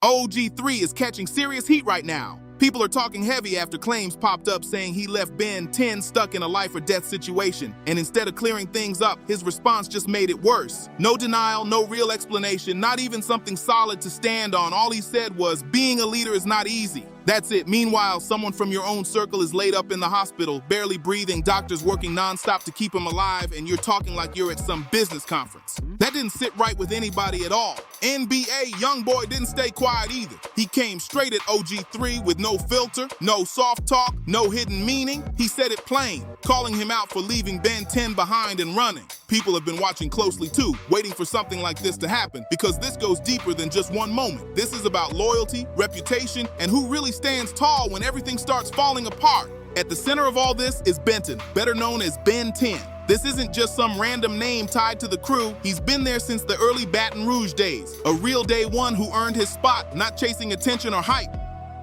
OG3 is catching serious heat right now. People are talking heavy after claims popped up saying he left Ben 10 stuck in a life or death situation, and instead of clearing things up, his response just made it worse. No denial, no real explanation, not even something solid to stand on. All he said was, being a leader is not easy. That's it. Meanwhile, someone from your own circle is laid up in the hospital, barely breathing, doctors working nonstop to keep him alive, and you're talking like you're at some business conference. That didn't sit right with anybody at all. NBA YoungBoy didn't stay quiet either. He came straight at OG3 with no filter, no soft talk, no hidden meaning. He said it plain, calling him out for leaving Ben 10 behind and running. People have been watching closely too, waiting for something like this to happen, because this goes deeper than just one moment. This is about loyalty, reputation, and who really stands tall when everything starts falling apart. At the center of all this is Benton, better known as Ben 10. This isn't just some random name tied to the crew. He's been there since the early Baton Rouge days. A real day one who earned his spot, not chasing attention or hype.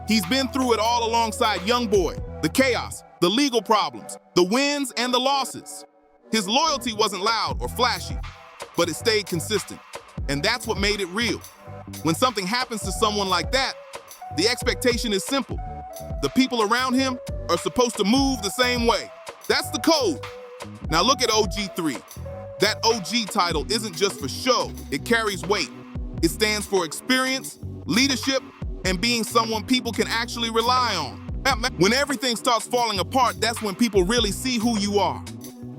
He's been through it all alongside YoungBoy. The chaos, the legal problems, the wins and the losses. His loyalty wasn't loud or flashy, but it stayed consistent. And that's what made it real. When something happens to someone like that, the expectation is simple. The people around him are supposed to move the same way. That's the code. Now look at OG3. That OG title isn't just for show, it carries weight. It stands for experience, leadership, and being someone people can actually rely on. When everything starts falling apart, that's when people really see who you are.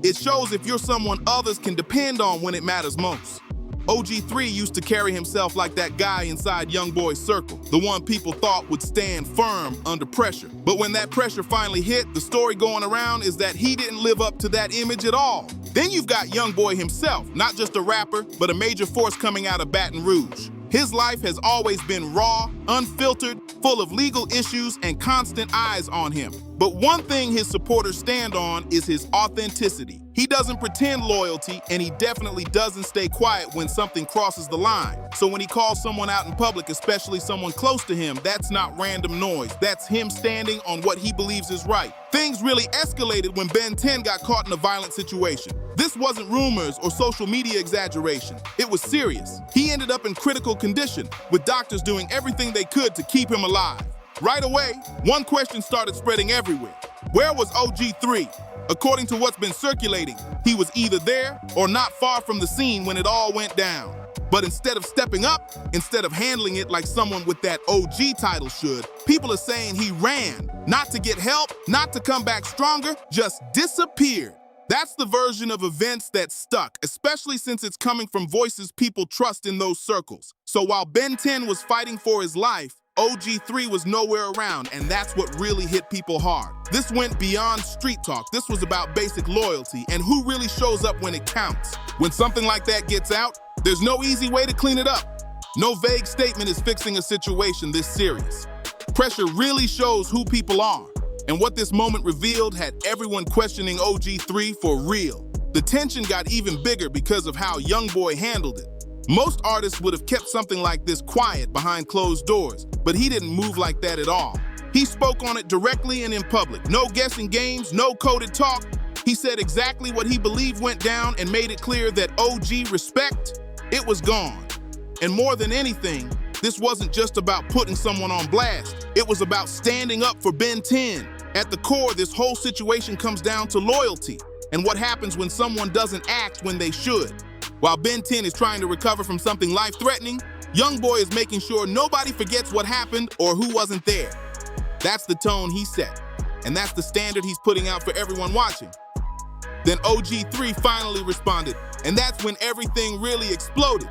It shows if you're someone others can depend on when it matters most. OG3 used to carry himself like that guy inside YoungBoy's circle, the one people thought would stand firm under pressure. But when that pressure finally hit, the story going around is that he didn't live up to that image at all. Then you've got YoungBoy himself, not just a rapper, but a major force coming out of Baton Rouge. His life has always been raw, unfiltered, full of legal issues and constant eyes on him. But one thing his supporters stand on is his authenticity. He doesn't pretend loyalty, and he definitely doesn't stay quiet when something crosses the line. So when he calls someone out in public, especially someone close to him, that's not random noise. That's him standing on what he believes is right. Things really escalated when Ben 10 got caught in a violent situation. This wasn't rumors or social media exaggeration. It was serious. He ended up in critical condition, with doctors doing everything they could to keep him alive. Right away, one question started spreading everywhere. Where was OG3? According to what's been circulating, he was either there or not far from the scene when it all went down. But instead of stepping up, instead of handling it like someone with that OG title should, people are saying he ran, not to get help, not to come back stronger, just disappeared. That's the version of events that stuck, especially since it's coming from voices people trust in those circles. So while Ben 10 was fighting for his life, OG3 was nowhere around, and that's what really hit people hard. This went beyond street talk. This was about basic loyalty and who really shows up when it counts. When something like that gets out, there's no easy way to clean it up. No vague statement is fixing a situation this serious. Pressure really shows who people are, and what this moment revealed had everyone questioning OG3 for real. The tension got even bigger because of how YoungBoy handled it. Most artists would have kept something like this quiet behind closed doors, but he didn't move like that at all. He spoke on it directly and in public. No guessing games, no coded talk. He said exactly what he believed went down and made it clear that OG respect, it was gone. And more than anything, this wasn't just about putting someone on blast. It was about standing up for Ben 10. At the core, this whole situation comes down to loyalty and what happens when someone doesn't act when they should. While Ben 10 is trying to recover from something life-threatening, YoungBoy is making sure nobody forgets what happened or who wasn't there. That's the tone he set, and that's the standard he's putting out for everyone watching. Then OG3 finally responded, and that's when everything really exploded.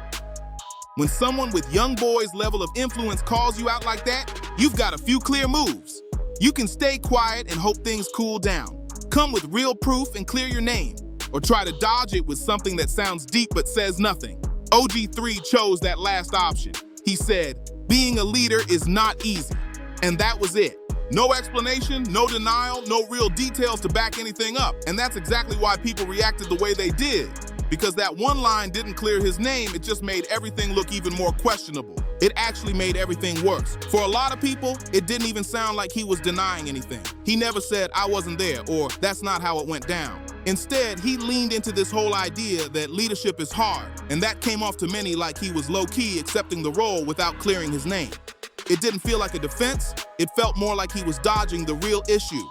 When someone with YoungBoy's level of influence calls you out like that, you've got a few clear moves. You can stay quiet and hope things cool down. Come with real proof and clear your name, or try to dodge it with something that sounds deep but says nothing. OG3 chose that last option. He said, being a leader is not easy. And that was it. No explanation, no denial, no real details to back anything up. And that's exactly why people reacted the way they did. Because that one line didn't clear his name, it just made everything look even more questionable. It actually made everything worse. For a lot of people, it didn't even sound like he was denying anything. He never said, I wasn't there, or that's not how it went down. Instead, he leaned into this whole idea that leadership is hard, and that came off to many like he was low-key accepting the role without clearing his name. It didn't feel like a defense. It felt more like he was dodging the real issue.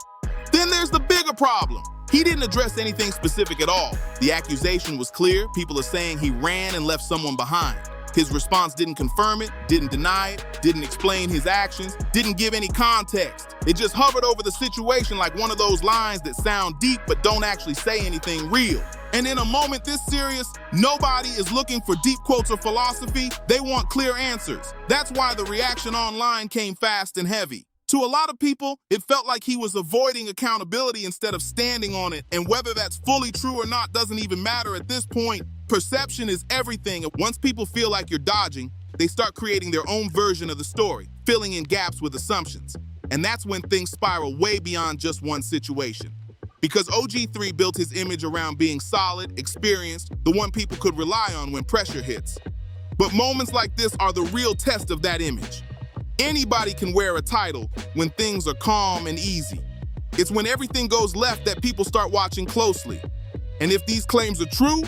Then there's the bigger problem. He didn't address anything specific at all. The accusation was clear. People are saying he ran and left someone behind. His response didn't confirm it, didn't deny it, didn't explain his actions, didn't give any context. It just hovered over the situation like one of those lines that sound deep but don't actually say anything real. And in a moment this serious, nobody is looking for deep quotes or philosophy. They want clear answers. That's why the reaction online came fast and heavy. To a lot of people, it felt like he was avoiding accountability instead of standing on it, and whether that's fully true or not doesn't even matter at this point. Perception is everything. Once people feel like you're dodging, they start creating their own version of the story, filling in gaps with assumptions. And that's when things spiral way beyond just one situation. Because OG3 built his image around being solid, experienced, the one people could rely on when pressure hits. But moments like this are the real test of that image. Anybody can wear a title when things are calm and easy. It's when everything goes left that people start watching closely. And if these claims are true,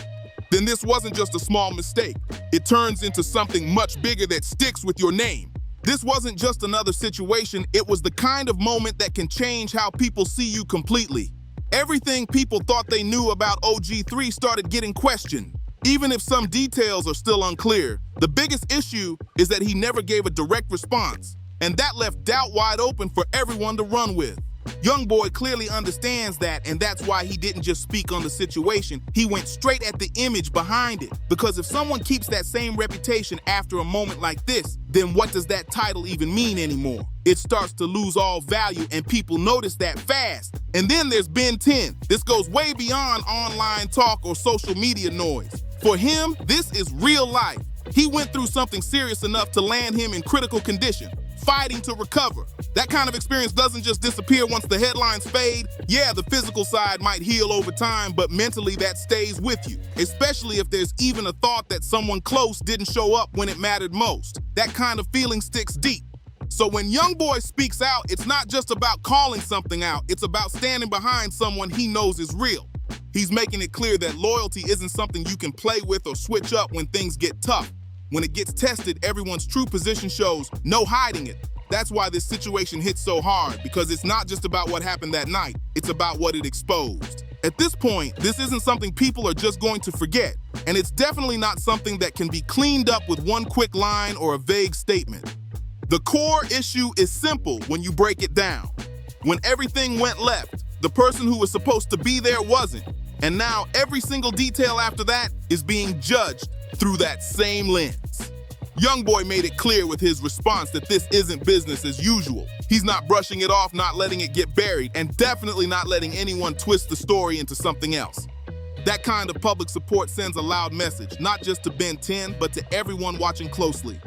then this wasn't just a small mistake. It turns into something much bigger that sticks with your name. This wasn't just another situation, it was the kind of moment that can change how people see you completely. Everything people thought they knew about OG3 started getting questioned. Even if some details are still unclear, the biggest issue is that he never gave a direct response, and that left doubt wide open for everyone to run with. YoungBoy clearly understands that, and that's why he didn't just speak on the situation, he went straight at the image behind it. Because if someone keeps that same reputation after a moment like this, then what does that title even mean anymore? It starts to lose all value, and people notice that fast. And then there's Ben 10. This goes way beyond online talk or social media noise. For him, this is real life. He went through something serious enough to land him in critical condition, fighting to recover. That kind of experience doesn't just disappear once the headlines fade. Yeah, the physical side might heal over time, but mentally that stays with you, especially if there's even a thought that someone close didn't show up when it mattered most. That kind of feeling sticks deep. So when YoungBoy speaks out, it's not just about calling something out, it's about standing behind someone he knows is real. He's making it clear that loyalty isn't something you can play with or switch up when things get tough. When it gets tested, everyone's true position shows, no hiding it. That's why this situation hits so hard, because it's not just about what happened that night, it's about what it exposed. At this point, this isn't something people are just going to forget, and it's definitely not something that can be cleaned up with one quick line or a vague statement. The core issue is simple when you break it down. When everything went left, the person who was supposed to be there wasn't. And now every single detail after that is being judged through that same lens. YoungBoy made it clear with his response that this isn't business as usual. He's not brushing it off, not letting it get buried, and definitely not letting anyone twist the story into something else. That kind of public support sends a loud message, not just to Ben 10, but to everyone watching closely.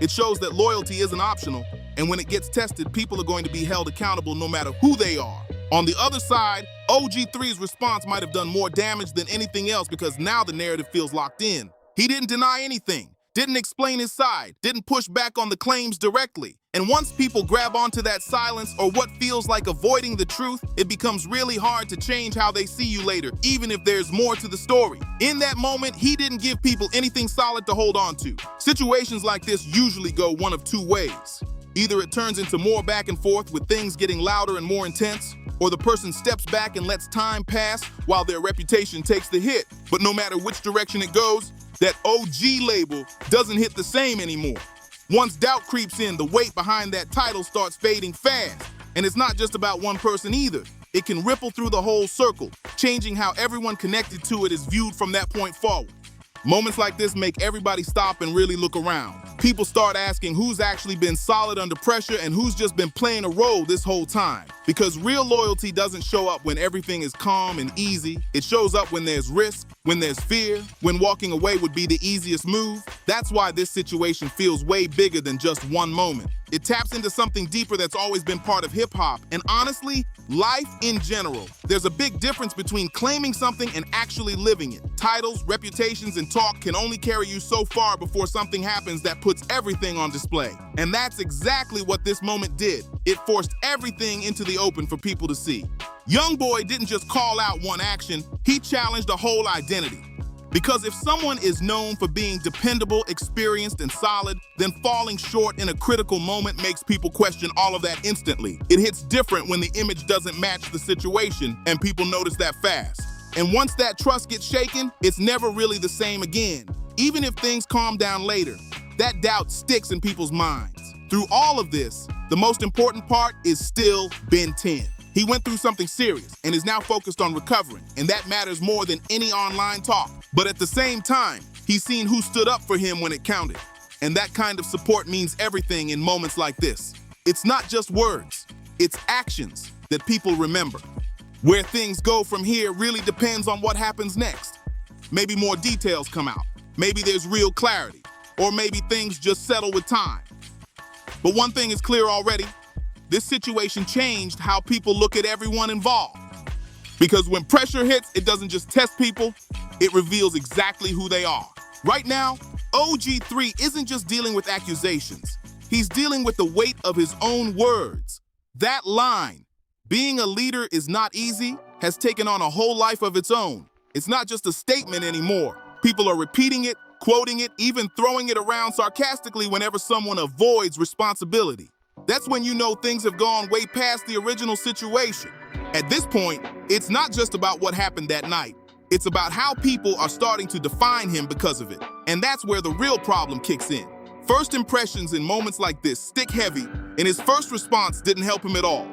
It shows that loyalty isn't optional, and when it gets tested, people are going to be held accountable no matter who they are. On the other side, OG3's response might have done more damage than anything else because now the narrative feels locked in. He didn't deny anything, didn't explain his side, didn't push back on the claims directly. And once people grab onto that silence or what feels like avoiding the truth, it becomes really hard to change how they see you later, even if there's more to the story. In that moment, he didn't give people anything solid to hold on to. Situations like this usually go one of two ways. Either it turns into more back and forth with things getting louder and more intense, or the person steps back and lets time pass while their reputation takes the hit. But no matter which direction it goes, that OG label doesn't hit the same anymore. Once doubt creeps in, the weight behind that title starts fading fast. And it's not just about one person either. It can ripple through the whole circle, changing how everyone connected to it is viewed from that point forward. Moments like this make everybody stop and really look around. People start asking who's actually been solid under pressure and who's just been playing a role this whole time. Because real loyalty doesn't show up when everything is calm and easy. It shows up when there's risk, when there's fear, when walking away would be the easiest move. That's why this situation feels way bigger than just one moment. It taps into something deeper that's always been part of hip-hop, and honestly, life in general. There's a big difference between claiming something and actually living it. Titles, reputations, and talk can only carry you so far before something happens that puts everything on display. And that's exactly what this moment did. It forced everything into the open for people to see. YoungBoy didn't just call out one action, he challenged a whole identity. Because if someone is known for being dependable, experienced, and solid, then falling short in a critical moment makes people question all of that instantly. It hits different when the image doesn't match the situation, and people notice that fast. And once that trust gets shaken, it's never really the same again. Even if things calm down later, that doubt sticks in people's minds. Through all of this, the most important part is still Ben 10. He went through something serious and is now focused on recovering, and that matters more than any online talk. But at the same time, he's seen who stood up for him when it counted. And that kind of support means everything in moments like this. It's not just words, it's actions that people remember. Where things go from here really depends on what happens next. Maybe more details come out, maybe there's real clarity, or maybe things just settle with time. But one thing is clear already. This situation changed how people look at everyone involved. Because when pressure hits, it doesn't just test people, it reveals exactly who they are. Right now, OG3 isn't just dealing with accusations. He's dealing with the weight of his own words. That line, being a leader is not easy, has taken on a whole life of its own. It's not just a statement anymore. People are repeating it, quoting it, even throwing it around sarcastically whenever someone avoids responsibility. That's when you know things have gone way past the original situation. At this point, it's not just about what happened that night. It's about how people are starting to define him because of it. And that's where the real problem kicks in. First impressions in moments like this stick heavy, and his first response didn't help him at all.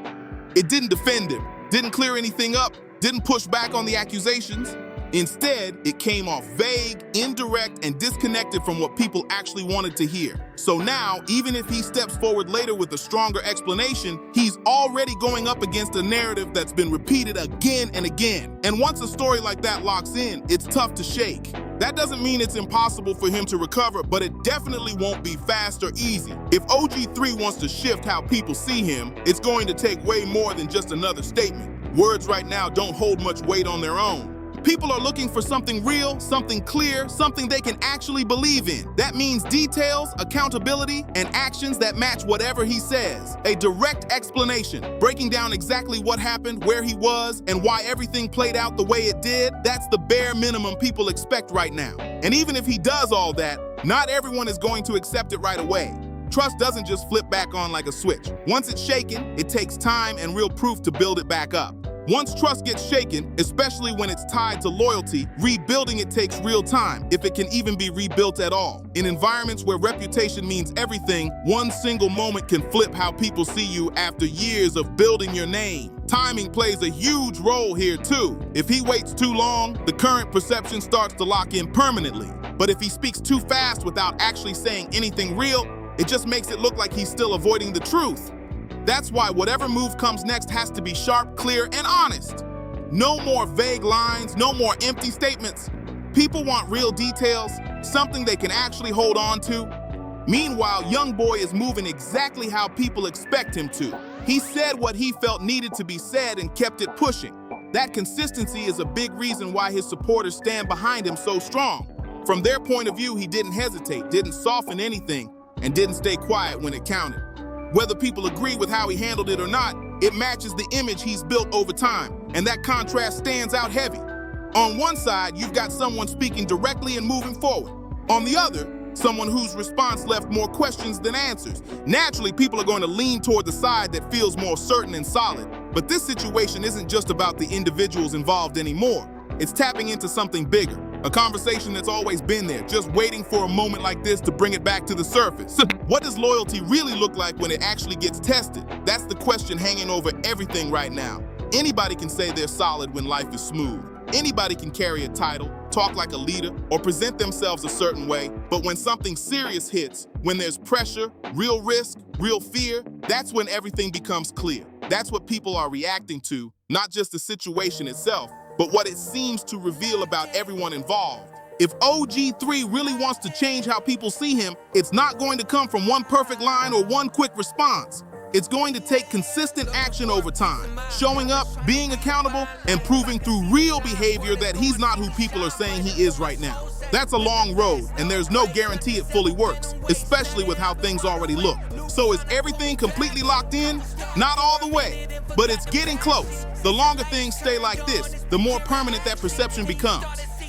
It didn't defend him, didn't clear anything up, didn't push back on the accusations. Instead, it came off vague, indirect, and disconnected from what people actually wanted to hear. So now, even if he steps forward later with a stronger explanation, he's already going up against a narrative that's been repeated again and again. And once a story like that locks in, it's tough to shake. That doesn't mean it's impossible for him to recover, but it definitely won't be fast or easy. If OG3 wants to shift how people see him, it's going to take way more than just another statement. Words right now don't hold much weight on their own. People are looking for something real, something clear, something they can actually believe in. That means details, accountability, and actions that match whatever he says. A direct explanation, breaking down exactly what happened, where he was, and why everything played out the way it did. That's the bare minimum people expect right now. And even if he does all that, not everyone is going to accept it right away. Trust doesn't just flip back on like a switch. Once it's shaken, it takes time and real proof to build it back up. Once trust gets shaken, especially when it's tied to loyalty, rebuilding it takes real time, if it can even be rebuilt at all. In environments where reputation means everything, one single moment can flip how people see you after years of building your name. Timing plays a huge role here too. If he waits too long, the current perception starts to lock in permanently. But if he speaks too fast without actually saying anything real, it just makes it look like he's still avoiding the truth. That's why whatever move comes next has to be sharp, clear, and honest. No more vague lines, no more empty statements. People want real details, something they can actually hold on to. Meanwhile, YoungBoy is moving exactly how people expect him to. He said what he felt needed to be said and kept it pushing. That consistency is a big reason why his supporters stand behind him so strong. From their point of view, he didn't hesitate, didn't soften anything, and didn't stay quiet when it counted. Whether people agree with how he handled it or not, it matches the image he's built over time, and that contrast stands out heavy. On one side, you've got someone speaking directly and moving forward. On the other, someone whose response left more questions than answers. Naturally, people are going to lean toward the side that feels more certain and solid. But this situation isn't just about the individuals involved anymore. It's tapping into something bigger. A conversation that's always been there, just waiting for a moment like this to bring it back to the surface. What does loyalty really look like when it actually gets tested? That's the question hanging over everything right now. Anybody can say they're solid when life is smooth. Anybody can carry a title, talk like a leader, or present themselves a certain way. But when something serious hits, when there's pressure, real risk, real fear, that's when everything becomes clear. That's what people are reacting to, not just the situation itself, but what it seems to reveal about everyone involved. If OG3 really wants to change how people see him, it's not going to come from one perfect line or one quick response. It's going to take consistent action over time, showing up, being accountable, and proving through real behavior that he's not who people are saying he is right now. That's a long road, and there's no guarantee it fully works, especially with how things already look. So is everything completely locked in? Not all the way, but it's getting close. The longer things stay like this, the more permanent that perception becomes.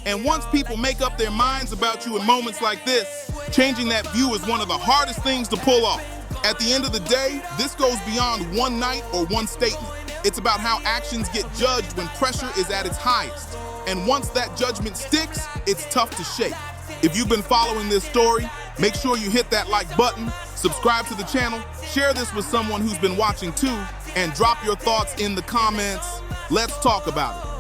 And once people make up their minds about you in moments like this, changing that view is one of the hardest things to pull off. At the end of the day, this goes beyond one night or one statement. It's about how actions get judged when pressure is at its highest. And once that judgment sticks, it's tough to shake. If you've been following this story, make sure you hit that like button, subscribe to the channel, share this with someone who's been watching too, and drop your thoughts in the comments. Let's talk about it.